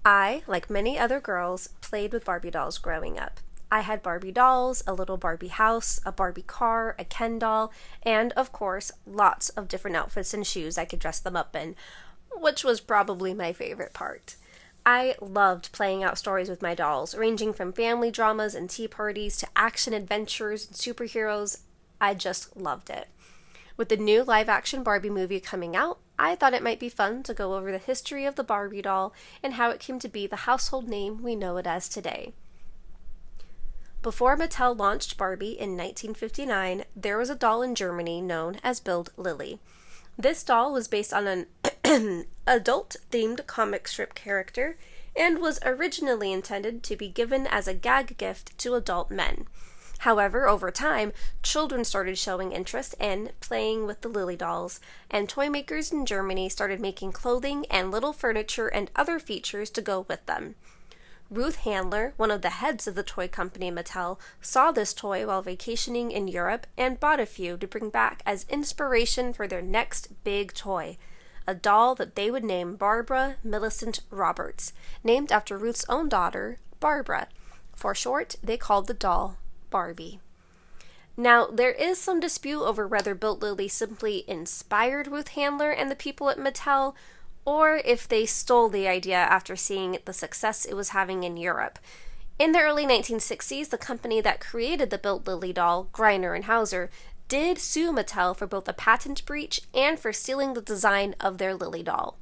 I, like many other girls, played with Barbie dolls growing up. I had Barbie dolls, a little Barbie house, a Barbie car, a Ken doll, and, of course, lots of different outfits and shoes I could dress them up in, which was probably my favorite part. I loved playing out stories with my dolls, ranging from family dramas and tea parties to action adventures and superheroes. I just loved it. With the new live-action Barbie movie coming out, I thought it might be fun to go over the history of the Barbie doll and how it came to be the household name we know it as today. Before Mattel launched Barbie in 1959, there was a doll in Germany known as Bild Lilly. This doll was based on an adult-themed comic strip character and was originally intended to be given as a gag gift to adult men. However, over time, children started showing interest in playing with the Lilly dolls, and toy makers in Germany started making clothing and little furniture and other features to go with them. Ruth Handler, one of the heads of the toy company Mattel, saw this toy while vacationing in Europe and bought a few to bring back as inspiration for their next big toy, a doll that they would name Barbara Millicent Roberts, named after Ruth's own daughter, Barbara. For short, they called the doll Barbie. Now, there is some dispute over whether Bild Lilly simply inspired Ruth Handler and the people at Mattel, or if they stole the idea after seeing the success it was having in Europe. In the early 1960s, the company that created the Bild Lilly doll, Greiner and Hauser, did sue Mattel for both a patent breach and for stealing the design of their Lilly doll.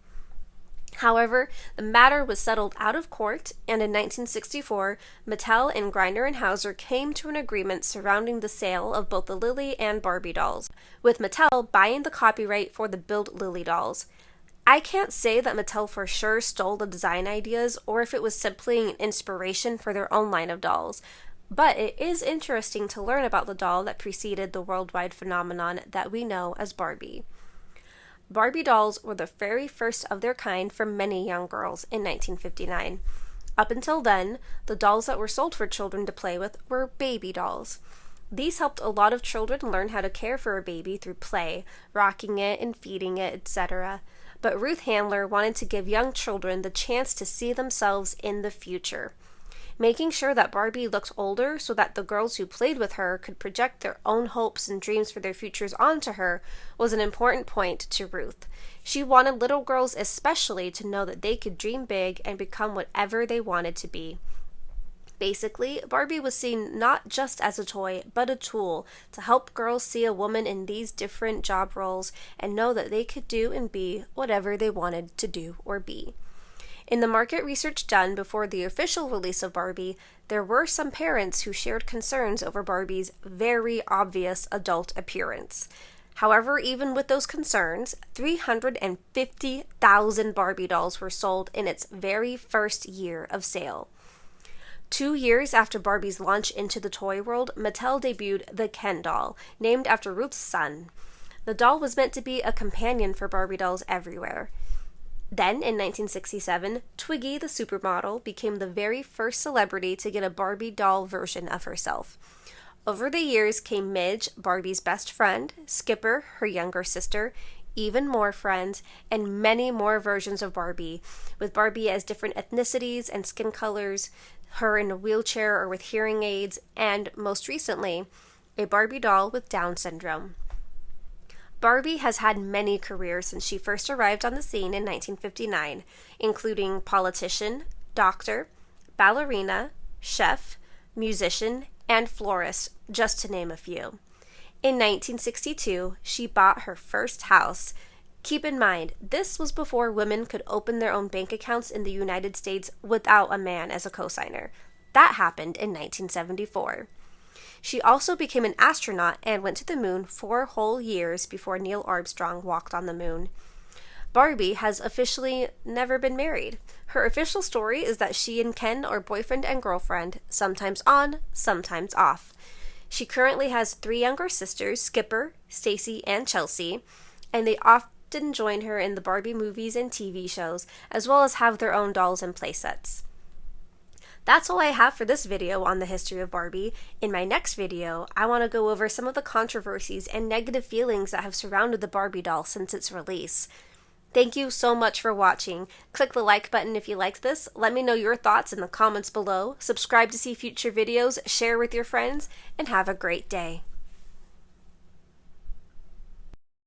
However, the matter was settled out of court, and in 1964, Mattel and Greiner and Hauser came to an agreement surrounding the sale of both the Lilly and Barbie dolls, with Mattel buying the copyright for the Bild Lilly dolls. I can't say that Mattel for sure stole the design ideas or if it was simply an inspiration for their own line of dolls, but it is interesting to learn about the doll that preceded the worldwide phenomenon that we know as Barbie. Barbie dolls were the very first of their kind for many young girls in 1959. Up until then, the dolls that were sold for children to play with were baby dolls. These helped a lot of children learn how to care for a baby through play, rocking it and feeding it, etc. But Ruth Handler wanted to give young children the chance to see themselves in the future, making sure that Barbie looked older so that the girls who played with her could project their own hopes and dreams for their futures onto her was an important point to Ruth. She wanted little girls especially to know that they could dream big and become whatever they wanted to be. Basically, Barbie was seen not just as a toy, but a tool to help girls see a woman in these different job roles and know that they could do and be whatever they wanted to do or be. In the market research done before the official release of Barbie, there were some parents who shared concerns over Barbie's very obvious adult appearance. However, even with those concerns, 350,000 Barbie dolls were sold in its very first year of sale. 2 years after Barbie's launch into the toy world, Mattel debuted the Ken doll, named after Ruth's son. The doll was meant to be a companion for Barbie dolls everywhere. Then, in 1967, Twiggy the supermodel became the very first celebrity to get a Barbie doll version of herself. Over the years came Midge, Barbie's best friend, Skipper, her younger sister, even more friends, and many more versions of Barbie, with Barbie as different ethnicities and skin colors, her in a wheelchair or with hearing aids, and, most recently, a Barbie doll with Down syndrome. Barbie has had many careers since she first arrived on the scene in 1959, including politician, doctor, ballerina, chef, musician, and florist, just to name a few. In 1962, she bought her first house. Keep in mind, this was before women could open their own bank accounts in the United States without a man as a cosigner. That happened in 1974. She also became an astronaut and went to the moon 4 whole years before Neil Armstrong walked on the moon. Barbie has officially never been married. Her official story is that she and Ken are boyfriend and girlfriend, sometimes on, sometimes off. She currently has 3 younger sisters, Skipper, Stacy, and Chelsea, and they often join her in the Barbie movies and TV shows, as well as have their own dolls and playsets. That's all I have for this video on the history of Barbie. In my next video, I want to go over some of the controversies and negative feelings that have surrounded the Barbie doll since its release. Thank you so much for watching. Click the like button if you liked this. Let me know your thoughts in the comments below. Subscribe to see future videos, share with your friends, and have a great day.